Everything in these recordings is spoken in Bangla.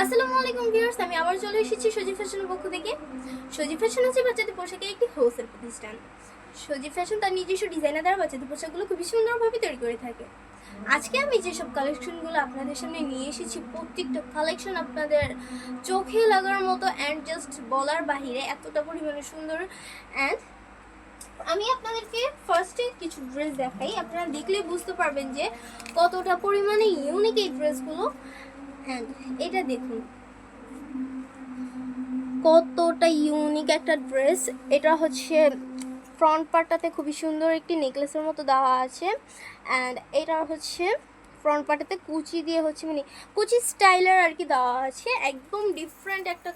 আসসালামু আলাইকুম ভিউয়ার্স, আমি আবার চলে এসেছি সজীব ফ্যাশনের পক্ষ থেকে। সজীব ফ্যাশন হচ্ছে বাচ্চাদের পোশাকের একটি হোলসেল প্রতিষ্ঠান। সজীব ফ্যাশন তার নিজস্ব ডিজাইনার দ্বারা বাচ্চাদের পোশাকগুলো খুবই সুন্দরভাবে তৈরি করে থাকে। আজকে আমি যেসব কালেকশনগুলো আপনাদের সামনে নিয়ে এসেছি, প্রত্যেকটা কালেকশন আপনাদের চোখে লাগার মতো অ্যান্ড জাস্ট বলার বাহিরে এতটা পরিমাণে সুন্দর। অ্যান্ড আমি আপনাদেরকে ফার্স্টে কিছু ড্রেস দেখাই, আপনারা দেখলে বুঝতে পারবেন যে কতটা পরিমাণে ইউনিক এই ড্রেসগুলো। অ্যান্ড এটা দেখুন কতটা ইউনিক একটা ড্রেস। এটা হচ্ছে ফ্রন্ট পার্টটাতে খুবই সুন্দর একটি নেকলেসের মতো দেওয়া আছে। অ্যান্ড এটা হচ্ছে ফ্রন্ট পার্টটাতে কুচি দিয়ে হচ্ছে মানে কুচি স্টাইলের আর কি দেওয়া আছে, একদম ডিফারেন্ট একটা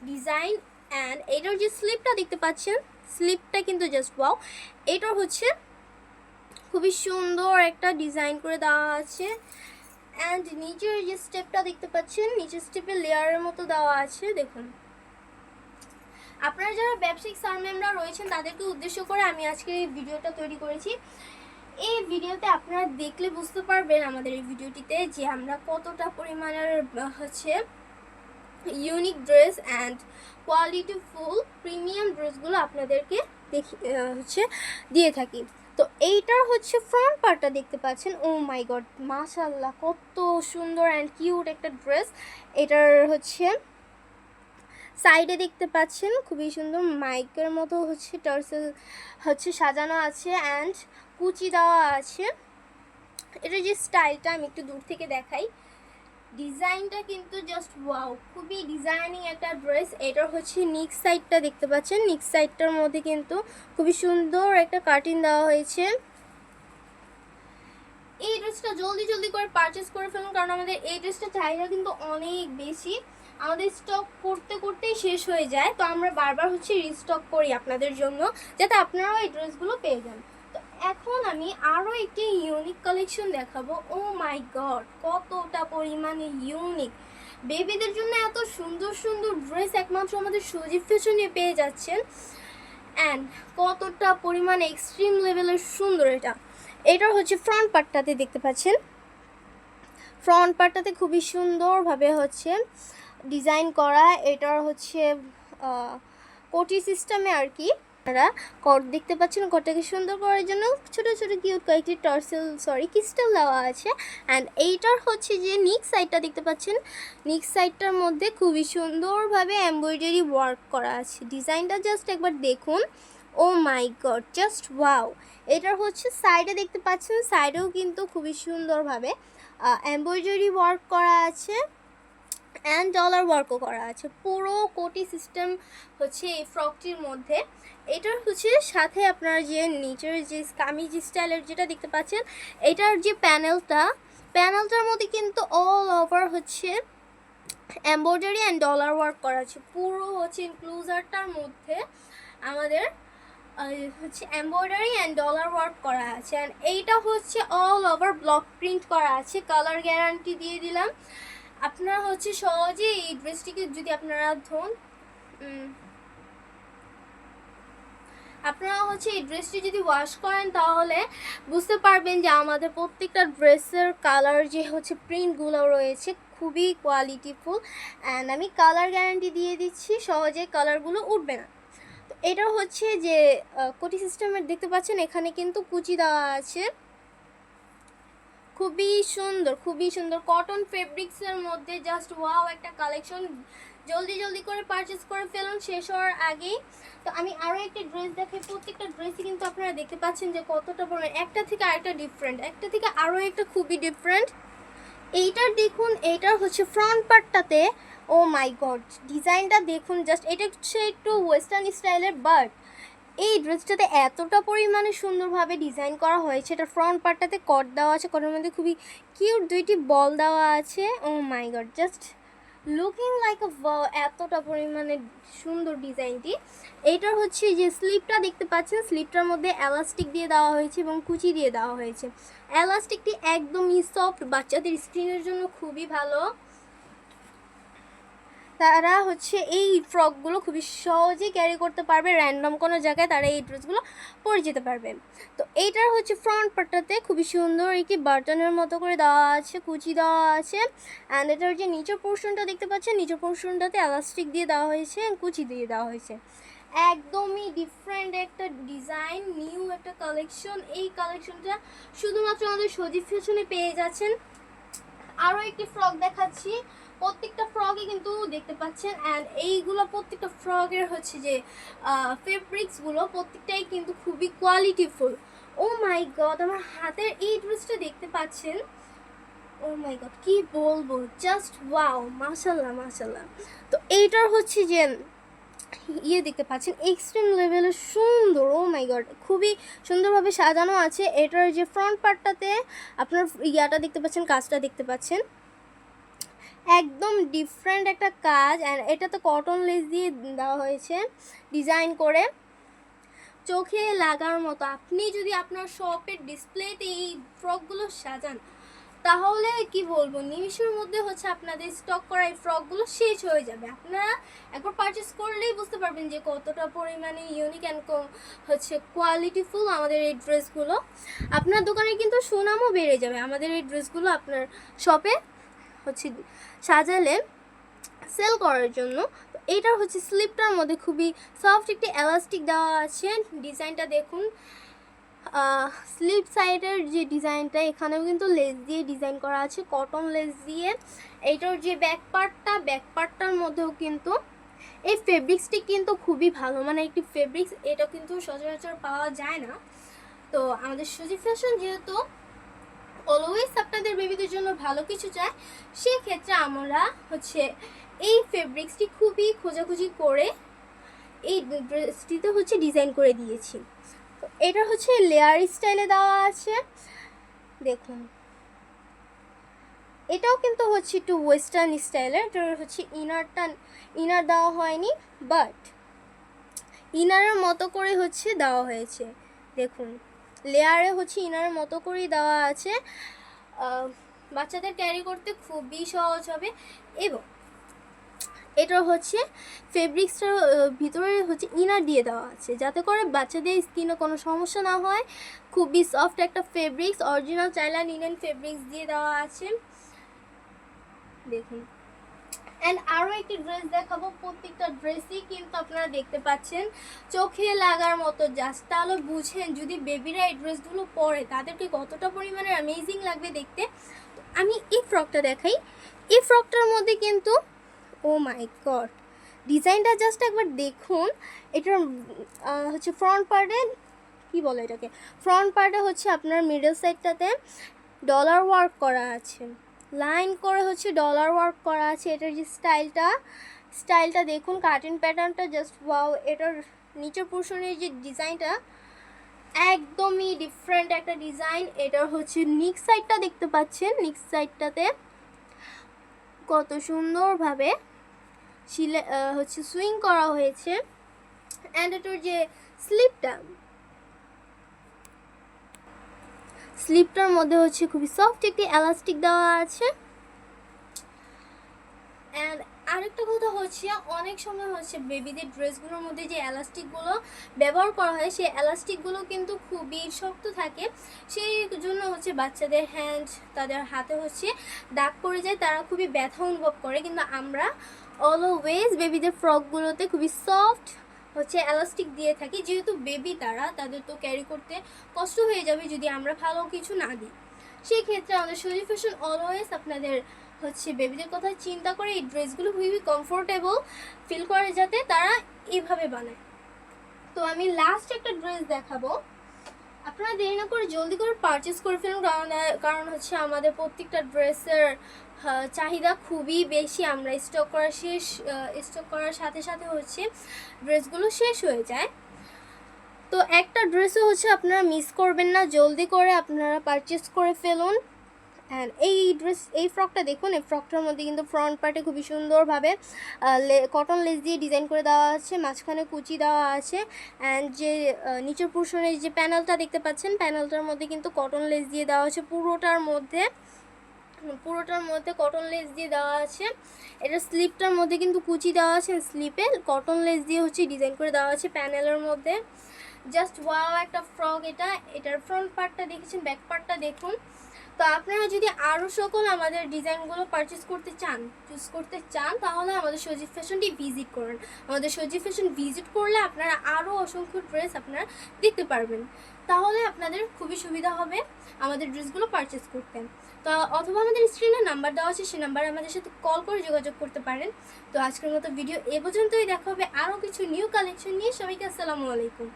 ডিজাইন। অ্যান্ড এটার যে স্লিপটা দেখতে পাচ্ছেন, স্লিপটা কিন্তু জাস্ট ওয়াও। এটার হচ্ছে খুবই সুন্দর একটা ডিজাইন করে দেওয়া আছে। অ্যান্ড নিচের যে স্টেপটা দেখতে পাচ্ছেন, নিচের স্টেপে লেয়ারের মতো দেওয়া আছে। দেখুন, আপনারা যারা ব্যবসায়িক স্যার ম্যামরা রয়েছেন তাদেরকে উদ্দেশ্য করে আমি আজকে এই ভিডিওটা তৈরি করেছি। এই ভিডিওতে আপনারা দেখলে বুঝতে পারবেন আমাদের এই ভিডিওটিতে যে আমরা কতটা পরিমাণের হচ্ছে unique dress and qualityful premium ড্রেসগুলো আপনাদেরকে হচ্ছে দিয়ে থাকি। তো এইটার হচ্ছে ফ্রন্ট পার্টটা দেখতে পাচ্ছেন, ও মাই গড মাশাআল্লাহ, কত সুন্দর অ্যান্ড কিউট একটা ড্রেস। এটার হচ্ছে সাইডে দেখতে পাচ্ছেন খুবই সুন্দর মাইকের মতো হচ্ছে টার্সেল হচ্ছে সাজানো আছে অ্যান্ড কুচি দেওয়া আছে। এটা যে স্টাইলটা আমি একটু দূর থেকে দেখাই, ডিজাইনটা কিন্তু জাস্ট ওয়াও, খুবই ডিজাইনিং একটা ড্রেস। এটার হচ্ছে নিক সাইডটা দেখতে পাচ্ছেন, নিক সাইডটার মধ্যে কিন্তু খুবই সুন্দর একটা কাটিং দেওয়া হয়েছে। এই ড্রেসটা জলদি জলদি করে পারচেস করে ফেলুন, কারণ আমাদের এই ড্রেসটা চাহিদা কিন্তু অনেক বেশি, আমাদের স্টক করতে করতেই শেষ হয়ে যায়। তো আমরা বারবার হচ্ছে রিস্টক করি আপনাদের জন্য, যাতে আপনারাও এই ড্রেসগুলো পেয়ে যান। তো এখন আমি আরও একটি ইউনিক কালেকশন দেখাবো। ও মাই গড, কতটা পরিমাণে ইউনিক! বেবিদের জন্য এত সুন্দর সুন্দর ড্রেস একমাত্র আমাদের সজীব ফ্যাশনে পেয়ে যাচ্ছেন। অ্যান্ড কতটা পরিমাণে এক্সট্রিম লেভেলের সুন্দর এটা। এটার হচ্ছে ফ্রন্ট পার্টটাতে দেখতে পাচ্ছেন, ফ্রন্ট পার্টটাতে খুবই সুন্দরভাবে হচ্ছে ডিজাইন করা। এটার হচ্ছে কোটি সিস্টেমে আর কি আপনারা কট দেখতে পাচ্ছেন। কটটাকে সুন্দর করার জন্য ছোটো ছোটো কিউট কয়েকটি ক্রিস্টাল দেওয়া আছে। অ্যান্ড এইটার হচ্ছে যে নিক সাইডটা দেখতে পাচ্ছেন, নিক সাইডটার মধ্যে খুবই সুন্দরভাবে এমব্রয়ডারি ওয়ার্ক করা আছে। ডিজাইনটা জাস্ট একবার দেখুন, ও মাই গড জাস্ট ওয়াও। এটার হচ্ছে সাইডে দেখতে পাচ্ছেন, সাইডেও কিন্তু খুবই সুন্দরভাবে এমব্রয়ডারি ওয়ার্ক করা আছে অ্যান্ড ডলার ওয়ার্কও করা আছে। পুরো কোটি সিস্টেম হচ্ছে এই ফ্রকটির মধ্যে। এটার হচ্ছে সাথে আপনার যে নিচের যে কামিজ স্টাইলের যেটা দেখতে পাচ্ছেন, এটার যে প্যানেলটার মধ্যে কিন্তু অল ওভার হচ্ছে এমব্রয়ডারি অ্যান্ড ডলার ওয়ার্ক করা আছে। পুরো হচ্ছে ইনক্লুজারটার মধ্যে আমাদের হচ্ছে এমব্রয়ডারি অ্যান্ড ডলার ওয়ার্ক করা আছে। অ্যান্ড এইটা হচ্ছে অল ওভার ব্লক প্রিন্ট করা আছে, কালার গ্যারান্টি দিয়ে দিলাম। আপনারা হচ্ছে সহজে এই ড্রেসটিকে যদি আপনারা এই ড্রেসটি যদি ওয়াশ করেন তাহলে বুঝতে পারবেন যে আমাদের প্রত্যেকটা ড্রেসের কালার যে হচ্ছে প্রিন্টগুলো রয়েছে খুবই কোয়ালিটিফুল। অ্যান্ড আমি কালার গ্যারান্টি দিয়ে দিচ্ছি, সহজে কালারগুলো উঠবে না। তো এটা হচ্ছে যে কোটি সিস্টেমের দেখতে পাচ্ছেন, এখানে কিন্তু কুচি দেওয়া আছে। খুবই সুন্দর, খুবই সুন্দর কটন ফেব্রিক্সের মধ্যে জাস্ট ওয়াও একটা কালেকশন। জলদি জলদি করে পারচেস করে ফেলুন শেষ হওয়ার আগেই। তো আমি আরও একটি ড্রেস দেখাই, প্রত্যেকটা ড্রেসই কিন্তু আপনারা দেখতে পাচ্ছেন যে কতটা বড়, একটা থেকে আরেকটা ডিফারেন্ট, একটা থেকে আরও একটা খুবই ডিফারেন্ট। এইটার দেখুন, এইটার হচ্ছে ফ্রন্ট পার্টটাতে ও মাই গড ডিজাইনটা দেখুন জাস্ট, এটা হচ্ছে একটু ওয়েস্টার্ন স্টাইলের, বাট এই ড্রেসটাতে এতটা পরিমাণে সুন্দরভাবে ডিজাইন করা হয়েছে। এটা ফ্রন্ট পার্টটাতে কট দেওয়া আছে, কটের মধ্যে খুবই কিউট দুইটি বল দেওয়া আছে। Oh my god just looking like a wow, এতটা পরিমাণে সুন্দর ডিজাইনটি। এইটার হচ্ছে যে স্লিপটা দেখতে পাচ্ছেন, স্লিপটার মধ্যে এলাস্টিক দিয়ে দেওয়া হয়েছে এবং কুচি দিয়ে দেওয়া হয়েছে। এলাস্টিকটি একদমই সফট, বাচ্চাদের স্কিনের জন্য খুবই ভালো। তারা হচ্ছে এই ফ্রকগুলো খুবই সহজে ক্যারি করতে পারবে, র্যান্ডম কোনো জায়গায় তারা এই ড্রেসগুলো পরে যেতে পারবে। তো এইটার হচ্ছে ফ্রন্ট পার্টটাতে খুবই সুন্দর একটি বাটনের মতো করে দেওয়া আছে, কুচি দেওয়া আছে। অ্যান্ড এটার যে নিচের পোর্শনটা দেখতে পাচ্ছেন, নিচের পোর্শনটাতে এলাস্টিক দিয়ে দেওয়া হয়েছে, কুচি দিয়ে দেওয়া হয়েছে। একদমই ডিফারেন্ট একটা ডিজাইন, নিউ একটা কালেকশন। এই কালেকশনটা শুধুমাত্র আমাদের সজীব ফ্যাশনে পেয়ে যাচ্ছেন। আরও একটি ফ্রক দেখাচ্ছি, প্রত্যেকটা ফ্রকে কিন্তু দেখতে পাচ্ছেন। অ্যান্ড এইগুলো প্রত্যেকটা ফ্রকের হচ্ছে যে ফেব্রিক্সগুলো প্রত্যেকটাই কিন্তু খুবই কোয়ালিটিফুল। ও মাই গড, আমার হাতের এই ড্রেসটা দেখতে পাচ্ছেন, ও মাই গড কি বলবো, জাস্ট ওয়াও, মাশাল্লাহ মাশাল্লাহ। তো এইটার হচ্ছে যে দেখতে পাচ্ছেন এক্সট্রিম লেভেলের সুন্দর, ও মাই গড খুবই সুন্দরভাবে সাজানো আছে। এটার যে ফ্রন্ট পার্টটাতে আপনার ইয়াটা দেখতে পাচ্ছেন, কাজটা দেখতে পাচ্ছেন, একদম ডিফারেন্ট একটা কাজ। অ্যান্ড এটা তো কটন লেস দিয়ে দেওয়া হয়েছে ডিজাইন করে, চোখে লাগার মতো। আপনি যদি আপনার শপের ডিসপ্লেতে এই ফ্রকগুলো সাজান তাহলে কি বলবো, নিমিষের মধ্যে হচ্ছে আপনাদের স্টক করা এই ফ্রকগুলো শেষ হয়ে যাবে। আপনারা একবার পারচেস করলেই বুঝতে পারবেন যে কতটা পরিমাণে ইউনিক অ্যান্ড হচ্ছে কোয়ালিটিফুল আমাদের এই ড্রেসগুলো। আপনার দোকানে কিন্তু সুনামও বেড়ে যাবে আমাদের এই ড্রেসগুলো আপনার শপে হচ্ছে সাজালে সেল করার জন্য। এইটার হচ্ছে স্লিপটার মধ্যে খুবই সফট একটি এলাস্টিক দেওয়া আছে, ডিজাইনটা দেখুন। স্লিপ সাইডের যে ডিজাইনটা, এখানেও কিন্তু লেস দিয়ে ডিজাইন করা আছে, কটন লেস দিয়ে। এইটার যে ব্যাক পার্টটার মধ্যেও কিন্তু এই ফেব্রিক্সটি কিন্তু খুবই ভালো, মানে একটি ফেব্রিক্স, এটা কিন্তু সচরাচর পাওয়া যায় না। তো আমাদের সজীব ফ্যাশন যেহেতু অলওয়েজ আপনাদের বেবিদের জন্য ভালো কিছু চায়, সেক্ষেত্রে আমরা হচ্ছে এই ফেব্রিক্সটি খুবই খোঁজাখুঁজি করে এই ড্রেসটিতে হচ্ছে ডিজাইন করে দিয়েছি। তো এটা হচ্ছে লেয়ার স্টাইলে দেওয়া আছে, দেখুন এটাও কিন্তু হচ্ছে একটু ওয়েস্টার্ন স্টাইলের। এটা হচ্ছে ইনার দেওয়া হয়নি, বাট ইনারের মতো করে হচ্ছে দেওয়া হয়েছে, দেখুন লেয়ারে হচ্ছে ইনারের মতো করেই দেওয়া আছে। বাচ্চাদের ক্যারি করতে খুবই সহজ হবে। এবং এটা হচ্ছে ফেব্রিক্সটার ভিতরে হচ্ছে ইনার দিয়ে দেওয়া আছে যাতে করে বাচ্চাদের স্কিনে কোনো সমস্যা না হয়। খুবই সফট একটা ফেব্রিক্স, অরিজিনাল চাইলা লিনেন ফেব্রিক্স দিয়ে দেওয়া আছে, দেখুন। অ্যান্ড আরও একটি ড্রেস দেখাবো, প্রত্যেকটা ড্রেসই কিন্তু আপনারা দেখতে পাচ্ছেন চোখে লাগার মতো। জাস্ট তাহলে বুঝেন যদি বেবিরা এই ড্রেসগুলো পরে তাদেরকে কতটা পরিমাণে অ্যামেজিং লাগবে দেখতে। আমি এই ফ্রকটা দেখাই, এই ফ্রকটার মধ্যে কিন্তু ও মাই গড ডিজাইনটা জাস্ট একবার দেখুন। এটার হচ্ছে ফ্রন্ট পার্টে কি বলে এটাকে, ফ্রন্ট পার্টে হচ্ছে আপনার মিডল সাইডটাতে ডলার ওয়ার্ক করা আছে, লাইন করে হচ্ছে ডলার ওয়ার্ক করা আছে। এটার যে স্টাইলটা দেখুন, কাটিং প্যাটার্নটা জাস্ট ওয়াও। এটার নিচের পোর্শনের যে ডিজাইনটা একদমই ডিফারেন্ট একটা ডিজাইন। এটার হচ্ছে নিক সাইডটা দেখতে পাচ্ছেন, নিক সাইডটাতে কত সুন্দরভাবে হচ্ছে সুইং করা হয়েছে। অ্যান্ড এটার যে স্লিপটার মধ্যে হচ্ছে খুবই সফট একটি এলাস্টিক দেওয়া আছে। অ্যান্ড আরেকটা কথা হচ্ছে, অনেক সময় হচ্ছে বেবিদের ড্রেসগুলোর মধ্যে যে এলাস্টিকগুলো ব্যবহার করা হয় সেই এলাস্টিকগুলো কিন্তু খুবই শক্ত থাকে, সেই জন্য হচ্ছে বাচ্চাদের হ্যান্ড, তাদের হাতে হচ্ছে দাগ পড়ে যায়, তারা খুবই ব্যথা অনুভব করে। কিন্তু আমরা অলওয়েজ বেবিদের ফ্রকগুলোতে খুবই সফট হচ্ছে এলাস্টিক দিয়ে থাকি, যেহেতু বেবি তাদের তো ক্যারি করতে কষ্ট হয়ে যাবে যদি আমরা ভালো কিছু না দিই। সেই ক্ষেত্রে আমাদের সজীব ফ্যাশন অলওয়েজ আপনাদের হচ্ছে বেবিদের কথা চিন্তা করে এই ড্রেসগুলো খুবই কমফোর্টেবল ফিল করে যাতে তারা এইভাবে বানায়। তো আমি লাস্ট একটা ড্রেস দেখাবো, আপনারা দেরি না করে জলদি করে পারচেস করে ফেলুন, কারণ হচ্ছে আমাদের প্রত্যেকটা ড্রেসের চাহিদা খুবই বেশি। আমরা স্টক করার সাথে সাথে হচ্ছে ড্রেসগুলো শেষ হয়ে যায়। তো একটা ড্রেসও হচ্ছে আপনারা মিস করবেন না, জলদি করে আপনারা পারচেস করে ফেলুন। অ্যান্ড এই ফ্রকটা দেখুন, এই ফ্রকটার মধ্যে কিন্তু ফ্রন্ট পার্টে খুবই সুন্দরভাবে কটন লেস দিয়ে ডিজাইন করে দেওয়া আছে, মাঝখানে কুচি দেওয়া আছে। অ্যান্ড যে নিচের পোর্শনের যে প্যানেলটা দেখতে পাচ্ছেন, প্যানেলটার মধ্যে কিন্তু কটন লেস দিয়ে দেওয়া আছে পুরোটার মধ্যে। পুরোটার মধ্যে কটন লেস দিয়ে দেওয়া আছে। এটা স্লিপটার মধ্যে কিন্তু কুচি দেওয়া আছে, স্লিপে কটন লেস দিয়ে হচ্ছে ডিজাইন করে দেওয়া আছে প্যানেলের মধ্যে। জাস্ট ওয়াও একটা ফ্রক এটা। এটার ফ্রন্ট পার্টটা দেখেছেন, ব্যাক পার্টটা দেখুন। তো আপনারা যদি আরও সকল আমাদের ডিজাইনগুলো পারচেস করতে চান, চুজ করতে চান, তাহলে আমাদের সজীব ফ্যাশনটি ভিজিট করুন। আমাদের সজীব ফ্যাশন ভিজিট করলে আপনারা আরও অসংখ্য ড্রেস আপনারা দেখতে পারবেন। তাহলে আপনাদের খুবই সুবিধা হবে আমাদের ড্রেসগুলো পারচেস করতে। তো অথবা আমাদের স্ক্রিনে নাম্বার দেওয়া আছে, সেই নাম্বারে আমাদের সাথে কল করে যোগাযোগ করতে পারেন। তো আজকের মতো ভিডিও এ পর্যন্তই। দেখা হবে আরও কিছু নিউ কালেকশন নিয়ে। সবাইকে আসসালামু আলাইকুম।